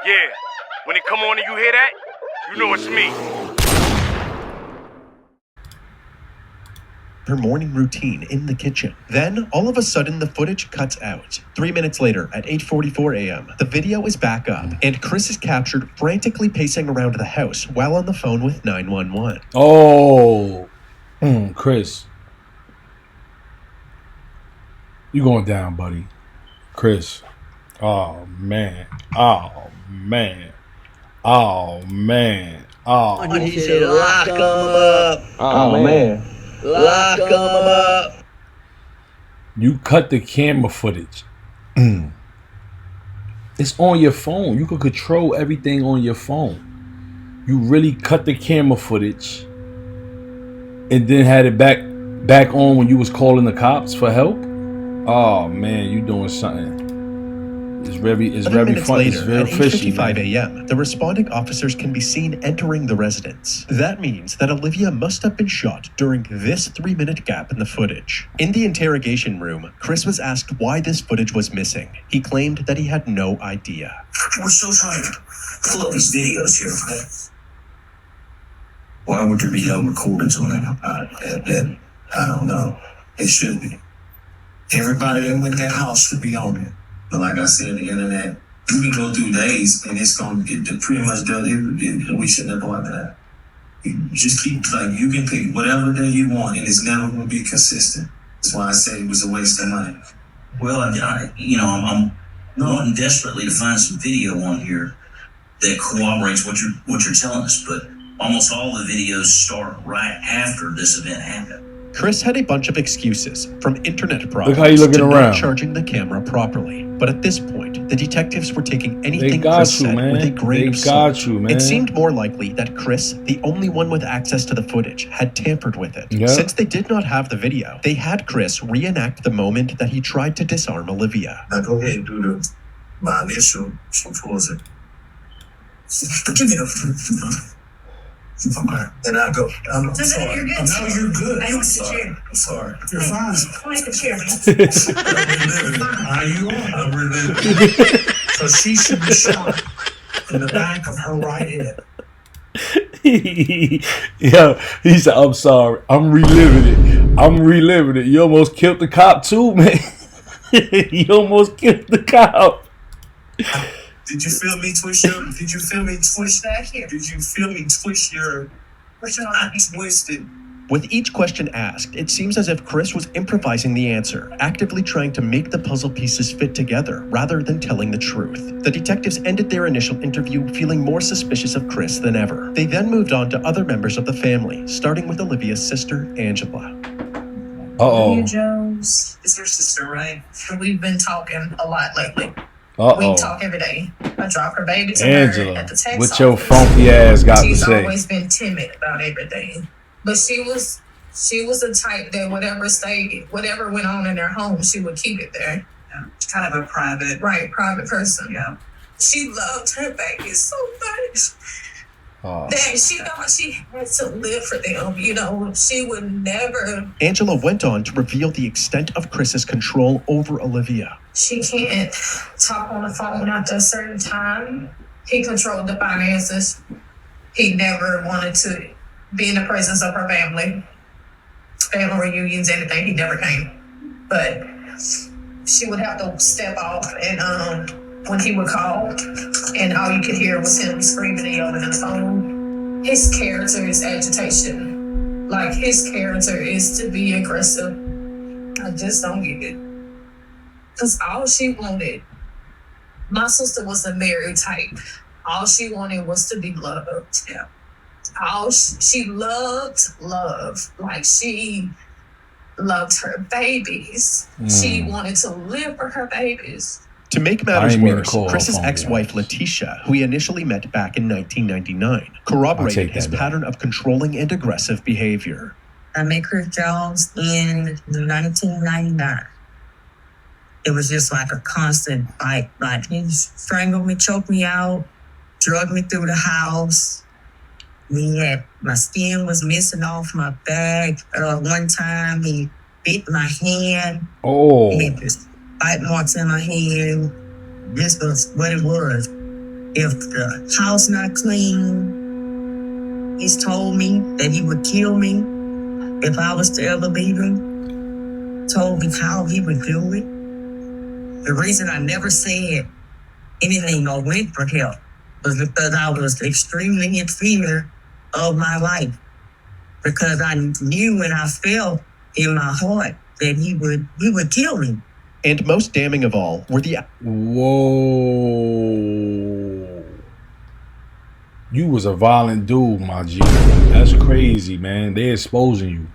Yeah, when it come on and you hear that, you know it's me. Her morning routine in the kitchen. Then, all of a sudden, the footage cuts out. 3 minutes later, at 8:44 a.m., the video is back up, and Chris is captured frantically pacing around the house while on the phone with 911. Oh, Chris. You going down, buddy. Chris. Oh, man. Oh, man. Oh, man. Oh, He said, lock him up. Oh, man. Lock him up. You cut the camera footage. It's on your phone. You can control everything on your phone. You really cut the camera footage and then had it back on when you was calling the cops for help. Oh man, you doing something. It's very fun. It's very fishy. At 8:55 a.m., the responding officers can be seen entering the residence. That means that Olivia must have been shot during this 3-minute gap in the footage. In the interrogation room, Chris was asked why this footage was missing. He claimed that he had no idea. We're still trying to pull up these videos here, okay? Why would there be no recordings on it? I don't know. It should be. Everybody that went to that house should be on it. But like I said, the internet, you can go through days and it's going to get pretty much done. We shouldn't have bought that. You just keep, you can pick whatever day you want and it's never going to be consistent. That's why I said it was a waste of money. Well, I'm wanting desperately to find some video on here that corroborates what you're telling us, but almost all the videos start right after this event happened. Chris had a bunch of excuses, from internet Look problems how you looking to around. not charging the camera properly. But at this point, the detectives were taking They anything got Chris you, said man. with a grain They of salt. got you, man. It seemed more likely that Chris, the only one with access to the footage, had tampered with it. Yeah. Since they did not have the video, they had Chris reenact the moment that he tried to disarm Olivia. Now go ahead and do my initial. She pulls it. Give me the okay. And I go, I'm sorry. You're good. No, you're good. I I'm want the sorry. chair. I'm sorry. You're fine. I like the chair. I'm reliving it. How you are? I'm reliving it. So she should be shot in the back of her right head. Yeah, he said, I'm sorry. I'm reliving it. You almost killed the cop too, man. You almost killed the cop. Did you feel me twist your? Did you feel me twist? Back here. Did you feel me twist your? I twisted. With each question asked, it seems as if Chris was improvising the answer, actively trying to make the puzzle pieces fit together rather than telling the truth. The detectives ended their initial interview feeling more suspicious of Chris than ever. They then moved on to other members of the family, starting with Olivia's sister, Angela. Uh-oh. Jones is your sister, right? We've been talking a lot lately. Uh-oh. We talk every day. I drop her baby to Angela, her at the text what your office. funky ass got She's to say? always been timid about everything. But she was the type that whatever went on in their home, she would keep it there. Yeah. Kind of a private person. Yeah. She loved her baby so much. Oh. That she thought she had to live for them. She would never. Angela went on to reveal the extent of Chris's control over Olivia. She can't talk on the phone after a certain time. He controlled the finances. He never wanted to be in the presence of her family reunions, anything. He never came. But she would have to step off, and when he would call, and all you could hear was him screaming and yelling on the phone. His character is agitation. Like, his character is to be aggressive. I just don't get it. Because all she wanted, my sister was a married type. All she wanted was to be loved. Yeah. She loved love. Like, she loved her babies. She wanted to live for her babies. To make matters worse, call Chris's phone ex-wife Letitia, who he initially met back in 1999, corroborated his pattern of controlling and aggressive behavior. I met Chris Jones in 1999. It was just like a constant fight. Like, he strangled me, choked me out, drugged me through the house. My skin was missing off my back. One time he bit my hand. Oh. He had this bite marks in my hand. This was what it was. If the house not clean, he's told me that he would kill me if I was to ever leave him. Told me how he would do it. The reason I never said anything or went for help was because I was extremely in fear of my life. Because I knew and I felt in my heart that he would kill me. And most damning of all were the... Whoa. You was a violent dude, my G. That's crazy, man. They're exposing you.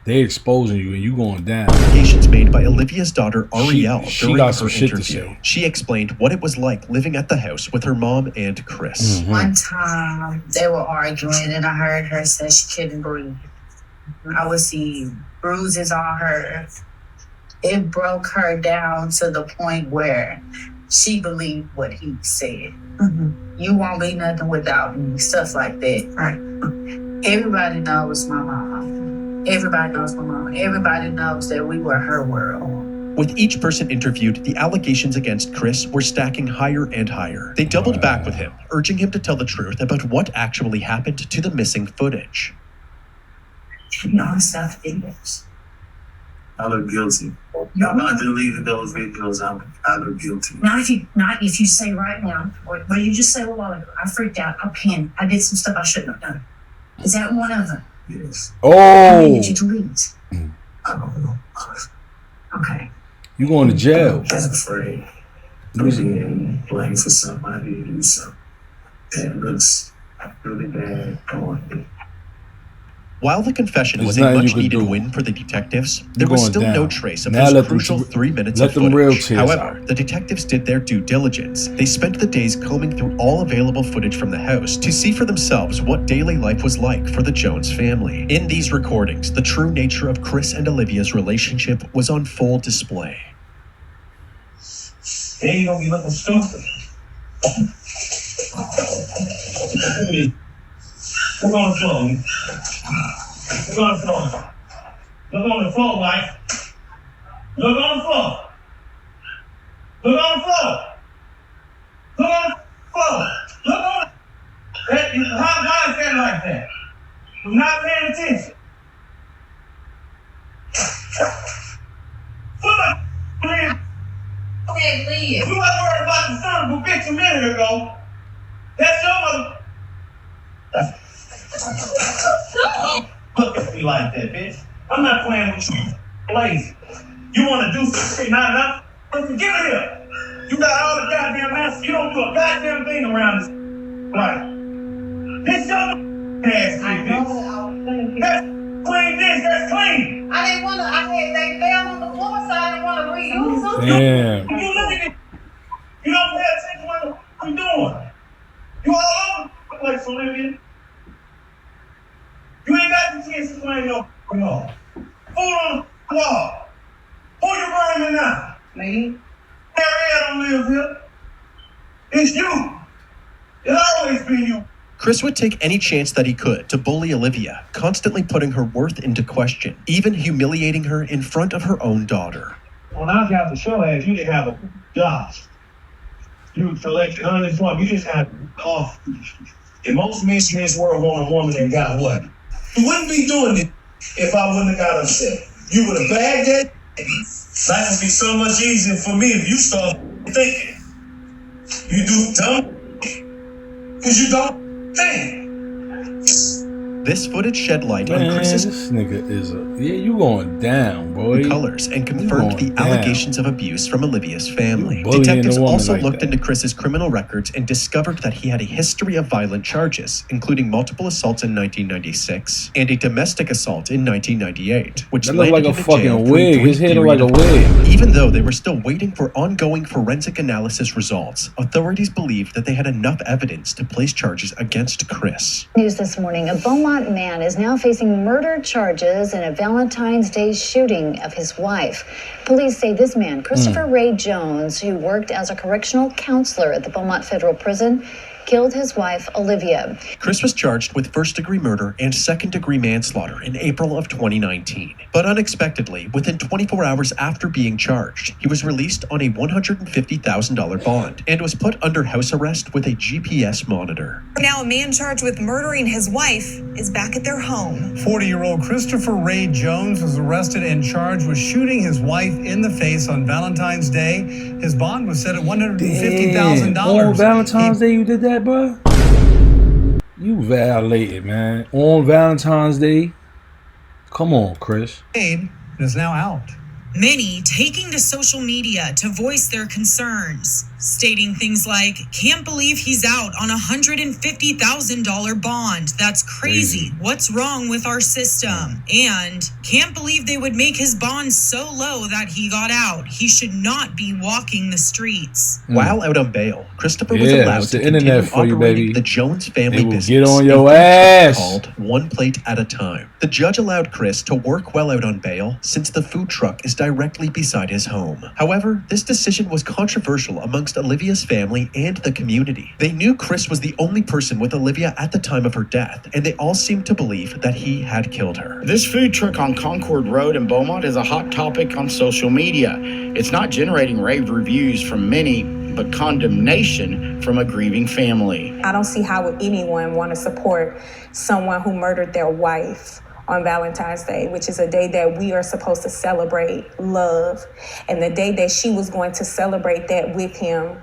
They're exposing you and you going down. Allegations made by Olivia's daughter, Ariel, She during got her some shit to interview. say. She explained what it was like living at the house with her mom and Chris. One time they were arguing and I heard her say she couldn't breathe. I would see bruises on her. It broke her down to the point where she believed what he said. You won't be nothing without me, stuff like that. Right. Everybody knows my mom. Everybody knows my mom. Everybody knows that we were her world. With each person interviewed, the allegations against Chris were stacking higher and higher. They doubled back with him, urging him to tell the truth about what actually happened to the missing footage. You know, stuff videos. I look guilty. No, I'm not deleting those videos. I look guilty. Not if you say right now, or you just say a while ago, I freaked out, I panicked, I did some stuff I shouldn't have done. Is that one of them? Yes. How many did you delete? I don't know. Okay. You going to jail. I was afraid of being blamed for somebody to do something that looks really bad on me. While the confession There's was a nothing you much could needed do. win for the detectives, there was going still down. no trace of Now those let them crucial 3 minutes let of them real footage. tears However, out. the detectives did their due diligence. They spent the days combing through all available footage from the house to see for themselves what daily life was like for the Jones family. In these recordings, the true nature of Chris and Olivia's relationship was on full display. Then you gonna be looking stupid. Look on the floor. Look on the floor. Look on the floor, wife. Look on the floor. Look on the floor. Look on the floor. Look on that. How is that like that? I'm not paying attention. Okay, leave. You weren't worried about the son of a bitch a minute ago. That's your mother. Look at me like that, bitch. I'm not playing with you. Lazy. You want to do some shit, not enough? Get it here. You got all the goddamn answers. You don't do a goddamn thing around this. Right. This your ass, I know bitch. I was clean. That's clean dish. That's clean. I didn't want to, they fell on the floor, so I didn't want to reuse them. Damn. You look at it. You don't pay attention to what I'm doing. You all over the place, Olivia. You ain't got the chance to claim no law. Who on the wall? Who you burning now? Me? Ariel don't live here. It's you. It'll always be you. Chris would take any chance that he could to bully Olivia, constantly putting her worth into question, even humiliating her in front of her own daughter. When I got the show ass, you didn't have a job. You collected unemployment. You just had off. And most men in this world want a woman that got what? You wouldn't be doing it if I wouldn't have got upset. You would have bagged it. Life would be so much easier for me if you start thinking. You do dumb because you don't think. This footage shed light on Man, Chris's this nigga is you going down, boy. colors and confirmed the going down. allegations of abuse from Olivia's family. You bullying Detectives a woman also like looked that. into Chris's criminal records and discovered that he had a history of violent charges, including multiple assaults in 1996 and a domestic assault in 1998, which That look landed like a him in jail fucking for wig. a His brief head look like period a of time. wig. Even though they were still waiting for ongoing forensic analysis results, authorities believed that they had enough evidence to place charges against Chris. News this morning, a Beaumont man is now facing murder charges in a Valentine's Day shooting of his wife. Police say this man, Christopher Ray Jones, who worked as a correctional counselor at the Beaumont Federal Prison, killed his wife, Olivia. Chris was charged with first-degree murder and second-degree manslaughter in April of 2019. But unexpectedly, within 24 hours after being charged, he was released on a $150,000 bond and was put under house arrest with a GPS monitor. Now a man charged with murdering his wife is back at their home. 40-year-old Christopher Ray Jones was arrested and charged with shooting his wife in the face on Valentine's Day. His bond was set at $150,000. On Valentine's Day you did that, bro? You violated, man. On Valentine's Day? Come on, Chris. It is now out. Many taking to social media to voice their concerns, stating things like, can't believe he's out on a $150,000 bond. That's crazy. What's wrong with our system? And can't believe they would make his bond so low that he got out. He should not be walking the streets. While out on bail, Christopher was allowed to continue operating the Jones family business. Get on your ass. Called One Plate at a Time. The judge allowed Chris to work while out on bail since the food truck is directly beside his home. However, this decision was controversial amongst Olivia's family and the community. They knew Chris was the only person with Olivia at the time of her death, and they all seemed to believe that he had killed her. This food truck on Concord Road in Beaumont is a hot topic on social media. It's not generating rave reviews from many, but condemnation from a grieving family. I don't see how would anyone want to support someone who murdered their wife on Valentine's Day, which is a day that we are supposed to celebrate love. And the day that she was going to celebrate that with him,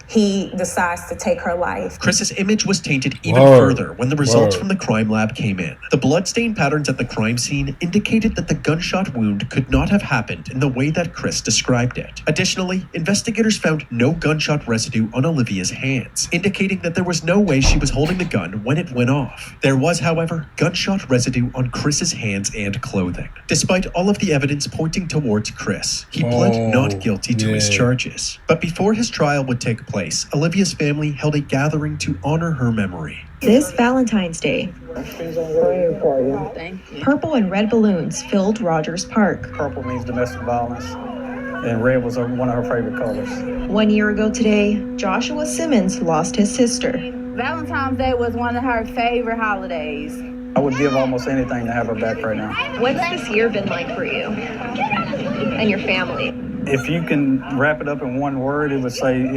he decides to take her life. Chris's image was tainted even further when the results from the crime lab came in. The bloodstain patterns at the crime scene indicated that the gunshot wound could not have happened in the way that Chris described it. Additionally, investigators found no gunshot residue on Olivia's hands, indicating that there was no way she was holding the gun when it went off. There was, however, gunshot residue on Chris's hands and clothing. Despite all of the evidence pointing towards Chris, he pled not guilty to his charges. But before his trial would take place, Olivia's family held a gathering to honor her memory. This Valentine's Day, purple and red balloons filled Rogers Park. Purple means domestic violence, and red was one of her favorite colors. 1 year ago today, Joshua Simmons lost his sister. Valentine's Day was one of her favorite holidays. I would give almost anything to have her back right now. What's this year been like for you and your family? If you can wrap it up in one word, it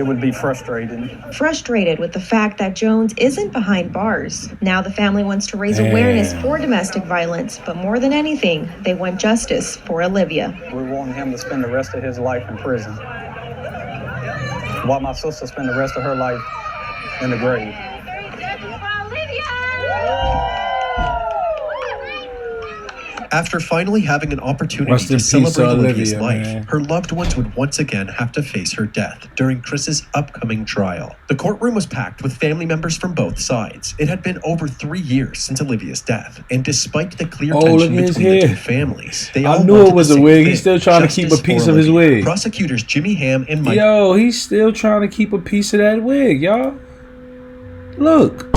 would be frustrating. Frustrated with the fact that Jones isn't behind bars. Now the family wants to raise awareness for domestic violence, but more than anything, they want justice for Olivia. We want him to spend the rest of his life in prison, while my sister spend the rest of her life in the grave. After finally having an opportunity to celebrate Olivia's life, her loved ones would once again have to face her death during Chris's upcoming trial. The courtroom was packed with family members from both sides. It had been over 3 years since Olivia's death, and despite the clear tension between the two families, they all knew it wanted was the a same wig. thing, He's still trying to keep a justice piece for of his Olivia. wig. Prosecutors Jimmy Ham and Mike. Yo, he's still trying to keep a piece of that wig, y'all. Look.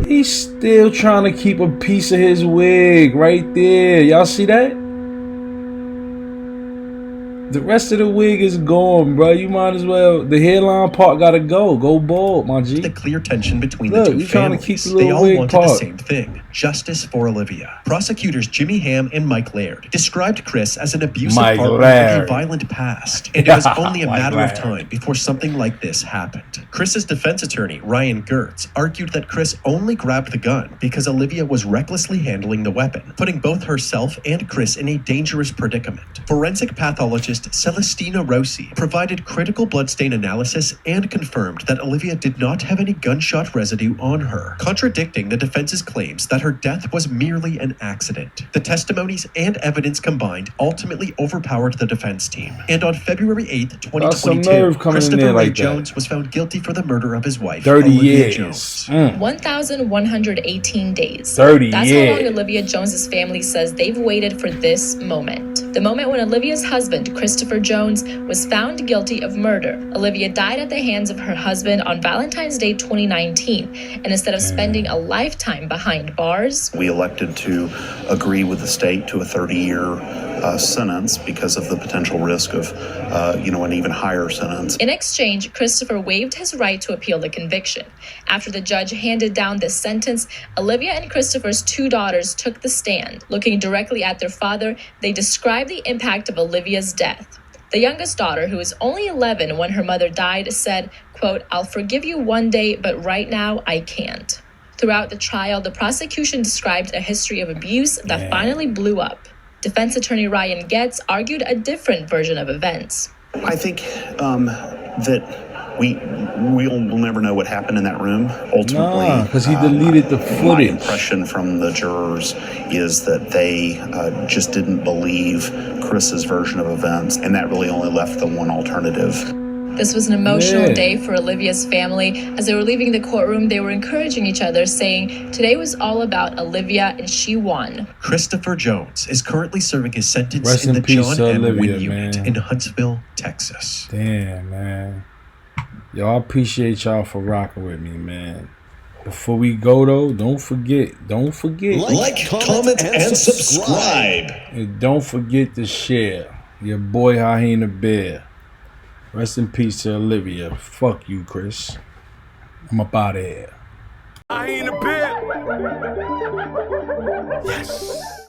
He's still trying to keep a piece of his wig right there. Y'all see that? The rest of the wig is gone, bro. You might as well. The hairline part gotta go. Go bald, my G. The clear tension between the two families. They all wanted the same thing: justice for Olivia. Prosecutors Jimmy Ham and Mike Laird described Chris as an abusive partner with a violent past, and it was only a matter of time before something like this happened. Chris's defense attorney, Ryan Gertz, argued that Chris only grabbed the gun because Olivia was recklessly handling the weapon, putting both herself and Chris in a dangerous predicament. Forensic pathologist Celestina Rossi provided critical bloodstain analysis and confirmed that Olivia did not have any gunshot residue on her, contradicting the defense's claims that her death was merely an accident. The testimonies and evidence combined ultimately overpowered the defense team, and on February 8th, 2022, Christopher Ray Jones was found guilty for the murder of his wife, 30 Olivia years. Jones. 1,118 days. 30 That's years. how long Olivia Jones's family says they've waited for this moment. the moment when Olivia's husband, Christopher Jones, was found guilty of murder. Olivia died at the hands of her husband on Valentine's Day 2019, and instead of spending a lifetime behind bars, we elected to agree with the state to a 30-year sentence because of the potential risk of, an even higher sentence. In exchange, Christopher waived his right to appeal the conviction. After the judge handed down this sentence, Olivia and Christopher's 2 daughters took the stand. Looking directly at their father, they described the impact of Olivia's death. The youngest daughter, who was only 11 when her mother died, said, quote, "I'll forgive you one day, but right now I can't." Throughout the trial, the prosecution described a history of abuse that finally blew up. Defense attorney Ryan Getz argued a different version of events. I think that we'll never know what happened in that room. Ultimately, because he deleted the footage. My impression from the jurors is that they just didn't believe Chris's version of events, and that really only left the one alternative. This was an emotional day for Olivia's family. As they were leaving the courtroom, they were encouraging each other, saying, "Today was all about Olivia, and she won." Christopher Jones is currently serving his sentence in the John M. Wynn Unit in Huntsville, Texas. Damn, man. Yo, I appreciate y'all for rocking with me, man. Before we go, though, don't forget. Like, comment, and subscribe. And don't forget to share. Your boy Hyena Bear. Rest in peace to Olivia. Fuck you, Chris. I'm up out of here. Hyena Bear. Yes.